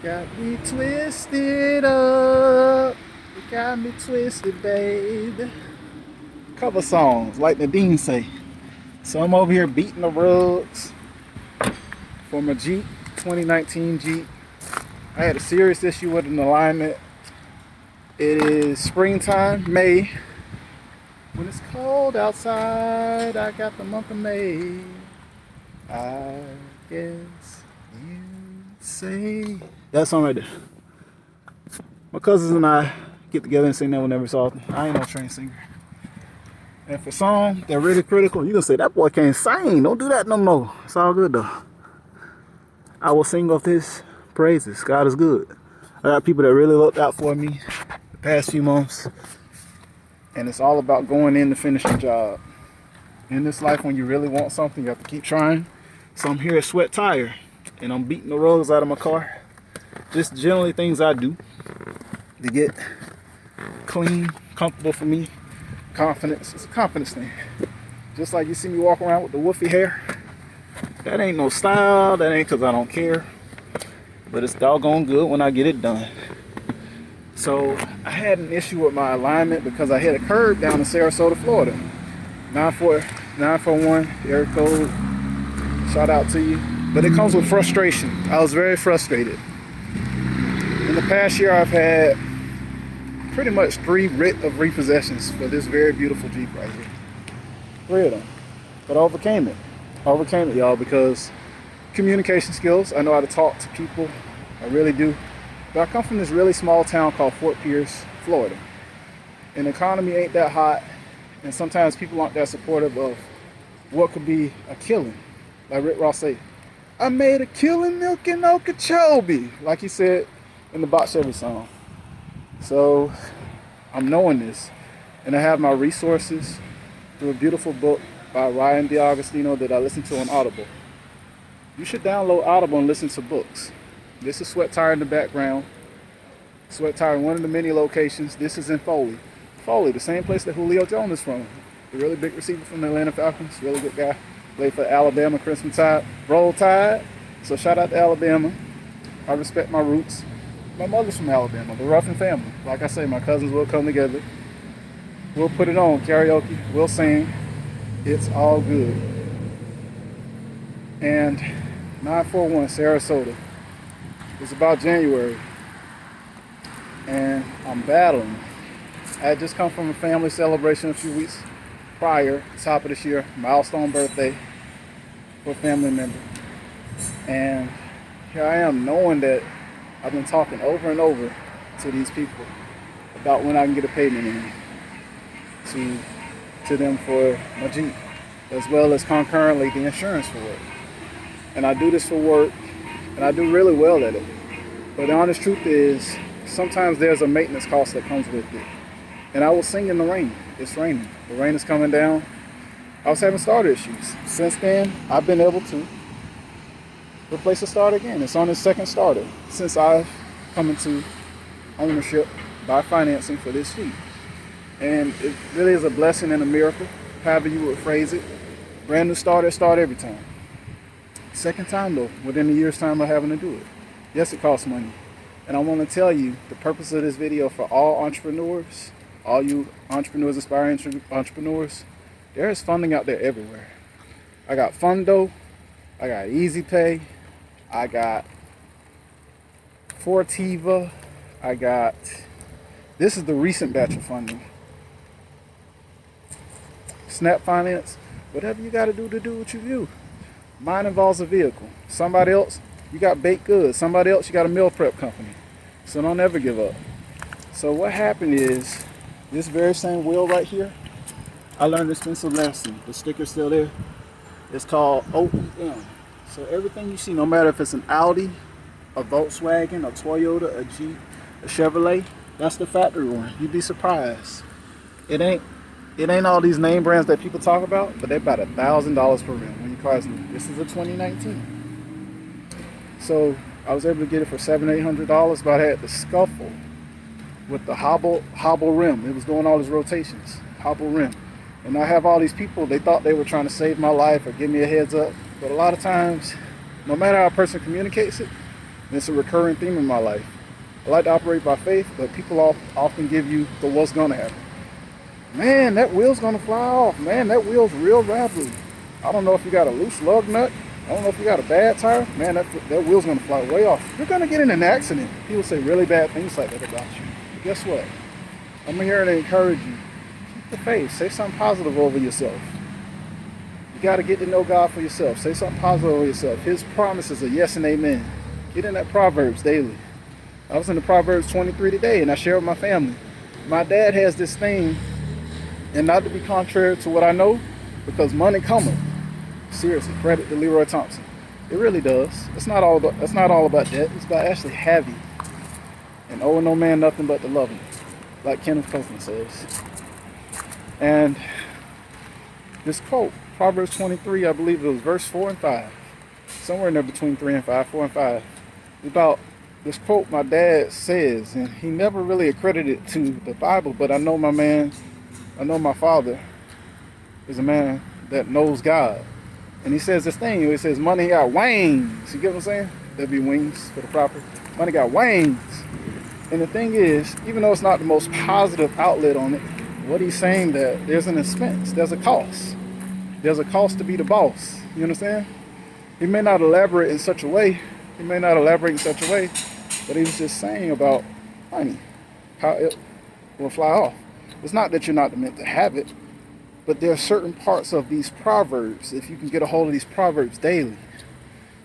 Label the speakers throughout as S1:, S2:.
S1: Got me twisted up. You got me twisted, babe. Cover songs, like Nadine say. So I'm over here beating the rugs for my Jeep, 2019 Jeep. I had a serious issue with an alignment. It is springtime, May. When it's cold outside, I got the month of May. I guess you say. That song right there. My cousins and I get together and sing that whenever it's often. I ain't no trained singer. And for songs that really critical, you gonna say that boy can't sing. Don't do that no more. It's all good though. I will sing of his praises. God is good. I got people that really looked out for me the past few months. And it's all about going in to finish the job. In this life, when you really want something, you have to keep trying. So I'm here at Sweat Tire, and I'm beating the rugs out of my car. Just generally things I do to get clean, comfortable for me. Confidence. It's a confidence thing. Just like you see me walk around with the woofy hair. That ain't no style. That ain't because I don't care. But it's doggone good when I get it done. So I had an issue with my alignment because I hit a curb down in Sarasota, Florida. 941 area code. Shout out to you. But it comes with frustration. I was very frustrated. In the past year, I've had pretty much 3 writ of repossessions for this very beautiful Jeep right here. 3 of them. But I overcame it. I overcame it, y'all, because communication skills. I know how to talk to people. I really do. But I come from this really small town called Fort Pierce, Florida. And the economy ain't that hot. And sometimes people aren't that supportive of what could be a killing. Like Rick Ross said, I made a killing milking Okeechobee. Like he said in the Bob Chevy song. So I'm knowing this. And I have my resources through a beautiful book by Ryan D'Agostino that I listen to on Audible. You should download Audible and listen to books. This is Sweat Tire in the background. Sweat Tire in one of the many locations. This is in Foley. Foley, the same place that Julio Jones is from. The really big receiver from the Atlanta Falcons. Really good guy. Played for Alabama, Crimson Tide. Roll Tide. So shout out to Alabama. I respect my roots. My mother's from Alabama, the Ruffin family. Like I say, my cousins will come together. We'll put it on, karaoke. We'll sing. It's all good. And 941 Sarasota. It's about January. And I'm battling. I had just come from a family celebration a few weeks prior, top of this year, milestone birthday for a family member. And here I am knowing that I've been talking over and over to these people about when I can get a payment in to them for my Jeep, as well as concurrently the insurance for it. And I do this for work, and I do really well at it. But the honest truth is, sometimes there's a maintenance cost that comes with it. And I will sing in the rain. It's raining. The rain is coming down. I was having starter issues. Since then, I've been able to replace the starter again. It's on its second starter since I've come into ownership by financing for this Jeep. And it really is a blessing and a miracle, however you would phrase it. Brand new starter, start every time. Second time though, within a year's time of having to do it. Yes, it costs money. And I want to tell you the purpose of this video for all entrepreneurs, all you entrepreneurs, aspiring entrepreneurs, there is funding out there everywhere. I got Fundo, I got Easy Pay, I got Fortiva, I got, this is the recent batch of funding. Snap Finance, whatever you got to do what you do. Mine involves a vehicle. Somebody else, you got baked goods. Somebody else, you got a meal prep company. So don't ever give up. So what happened is, this very same wheel right here, I learned an expensive lesson. The sticker's still there. It's called OEM. So everything you see, no matter if it's an Audi, a Volkswagen, a Toyota, a Jeep, a Chevrolet, that's the factory one. You'd be surprised. It ain't all these name brands that people talk about, but they're about $1,000 per rim when your car's new. This is a 2019. So I was able to get it for $700-800, but I had to scuffle with the hobble rim. It was doing all these rotations, hobble rim. And I have all these people, they thought they were trying to save my life or give me a heads up. But a lot of times, no matter how a person communicates it, And it's a recurring theme in my life. I like to operate by faith, but people often give you the what's gonna happen. Man, that wheel's gonna fly off. Man, that wheel's real rattly. I don't know if you got a loose lug nut. I don't know if you got a bad tire. Man, that wheel's gonna fly way off. You're gonna get in an accident. People say really bad things like that about you. But guess what? I'm here to encourage you. Keep the faith. Say something positive over yourself. You got to get to know God for yourself. Say something positive over yourself. His promises are yes and amen. Get in that Proverbs daily. I was in the Proverbs 23 today, and I shared with my family. My dad has this thing, and not to be contrary to what I know, because money cometh. Seriously, credit to Leroy Thompson. It really does. It's not all about that. It's about actually having. And owe no man nothing but to love him, like Kenneth Copeland says. And this quote, Proverbs 23, I believe it was verse 4 and 5. Somewhere in there between 3 and 5, 4 and 5. About this quote my dad says, and he never really accredited it to the Bible, but I know my father is a man that knows God. And he says this thing, he says, money got wings. You get what I'm saying? There'd be wings for the proper. Money got wings. And the thing is, even though it's not the most positive outlet on it, what he's saying that there's an expense, there's a cost. There's a cost to be the boss. You understand? He may not elaborate in such a way, but he was just saying about money, how it will fly off. It's not that you're not meant to have it, but there are certain parts of these proverbs. If you can get a hold of these proverbs daily,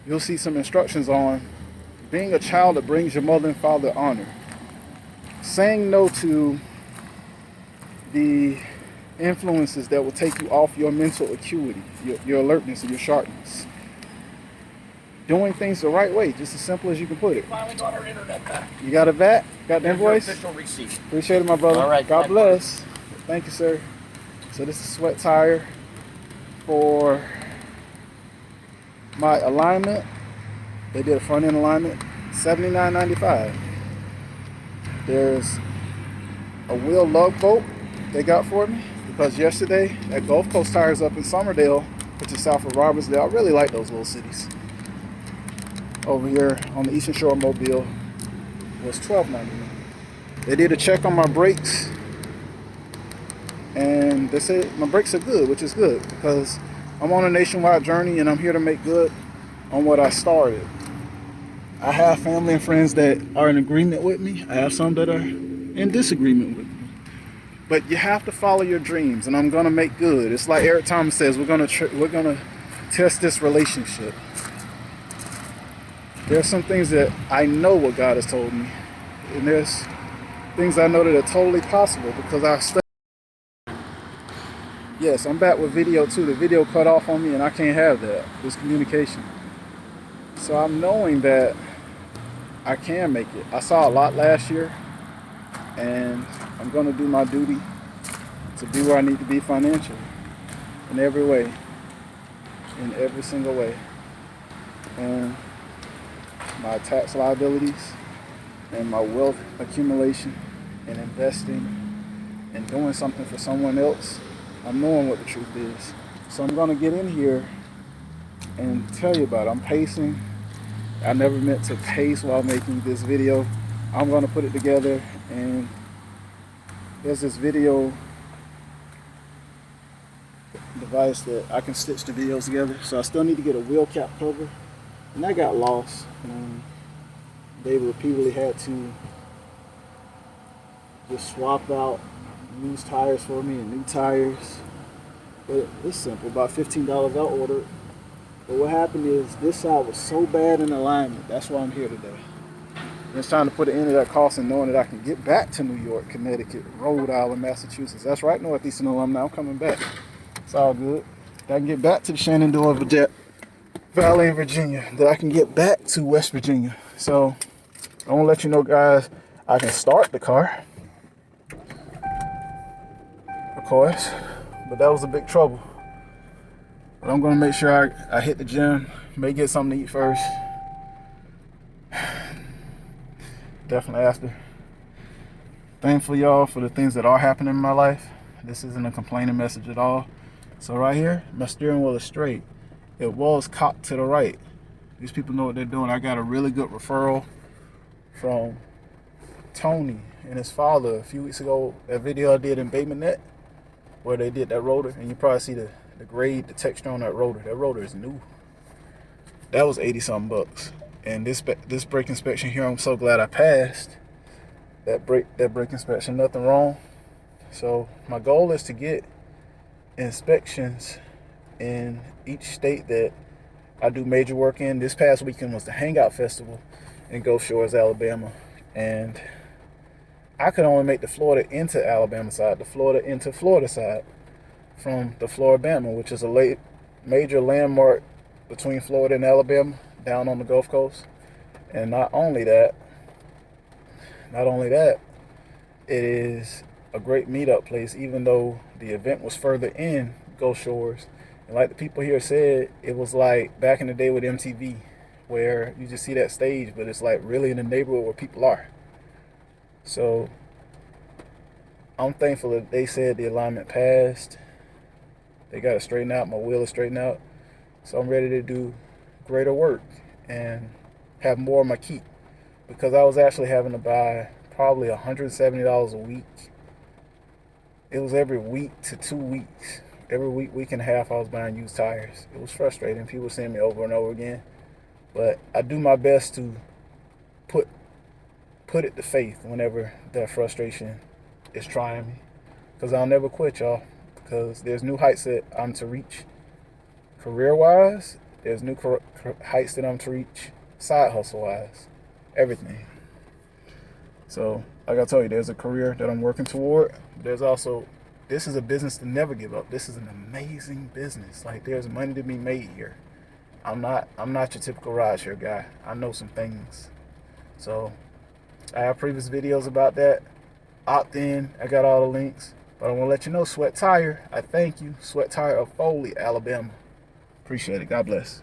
S1: you'll see some instructions on being a child that brings your mother and father honor, saying no to the influences that will take you off your mental acuity, your alertness and your sharpness. Doing things the right way, just as simple as you can put it.
S2: Finally got our internet back.
S1: You got it back? Got the invoice?
S2: Official receipt.
S1: Appreciate it, my brother.
S2: All right.
S1: God bless. Thank you, sir. So this is sweat tire for my alignment. They did a front end alignment, $79.95. There's a wheel lug bolt they got for me, because yesterday at Gulf Coast Tires up in Somerdale, which is south of Robertsdale, I really like those little cities. Over here on the Eastern Shore of Mobile was $12.99. They did a check on my brakes, and they said my brakes are good, which is good because I'm on a nationwide journey and I'm here to make good on what I started. I have family and friends that are in agreement with me. I have some that are in disagreement with me. But you have to follow your dreams, and I'm gonna make good. It's like Eric Thomas says, we're gonna test this relationship. There's some things that I know what God has told me, and there's things I know that are totally possible because I studied. Yes, I'm back with video too. The video cut off on me, and I can't have that. This communication. So I'm knowing that I can make it. I saw a lot last year, and I'm going to do my duty to be where I need to be financially, in every way, in every single way. And my tax liabilities and my wealth accumulation and investing and doing something for someone else, I'm knowing what the truth is. So I'm going to get in here and tell you about it. I'm pacing. I never meant to pace while making this video. I'm going to put it together, and there's this video device that I can stitch the videos together. So I still need to get a wheel cap cover, and that got lost. They repeatedly had to just swap out used tires for me and new tires. But it's simple, about $15 I ordered. But what happened is this side was so bad in alignment. That's why I'm here today. And it's time to put an end to that cost and knowing that I can get back to New York, Connecticut, Rhode Island, Massachusetts. That's right, Northeastern alumni. I'm coming back. It's all good. That I can get back to the Shenandoah Valley in Virginia. That I can get back to West Virginia. So I want to let you know, guys, I can start the car, of course, but that was a big trouble. But I'm gonna make sure I hit the gym, may get something to eat first. Definitely after. Thankful y'all for the things that are happening in my life. This isn't a complaining message at all. So right here, my steering wheel is straight. It was cocked to the right. These people know what they're doing. I got a really good referral from Tony and his father a few weeks ago. That video I did in Baitman where they did that rotor, and you probably see the grade, the texture on that rotor. That rotor is new. That was 80 something bucks. And this brake inspection here, I'm so glad I passed that brake inspection. Nothing wrong. So my goal is to get inspections in each state that I do major work in. This past weekend was the Hangout Festival in Gulf Shores, Alabama, and I could only make the Florida into Alabama side, the Florida into Florida side from the Floribama, which is a major landmark between Florida and Alabama down on the Gulf Coast. And not only that, it is a great meetup place, even though the event was further in Gulf Shores. And like the people here said, it was like back in the day with MTV, where you just see that stage, but it's like really in the neighborhood where people are. So I'm thankful that they said the alignment passed. They got it straightened out. My wheel is straightened out. So I'm ready to do greater work and have more of my keep, because I was actually having to buy probably $170 a week. It was every week to 2 weeks. Every week and a half, I was buying used tires. It was frustrating. People seeing me over and over again. But I do my best to put it to faith whenever that frustration is trying me. Because I'll never quit, y'all. Because there's new heights that I'm to reach career-wise. There's new heights that I'm to reach side hustle-wise. Everything. So, like I told you, there's a career that I'm working toward. There's also, this is a business to never give up. This is an amazing business. Like, there's money to be made here. I'm not your typical rideshare guy. I know some things. So, I have previous videos about that. Opt in. I got all the links. But I want to let you know, Sweat Tire, I thank you. Sweat Tire of Foley, Alabama. Appreciate it. God bless.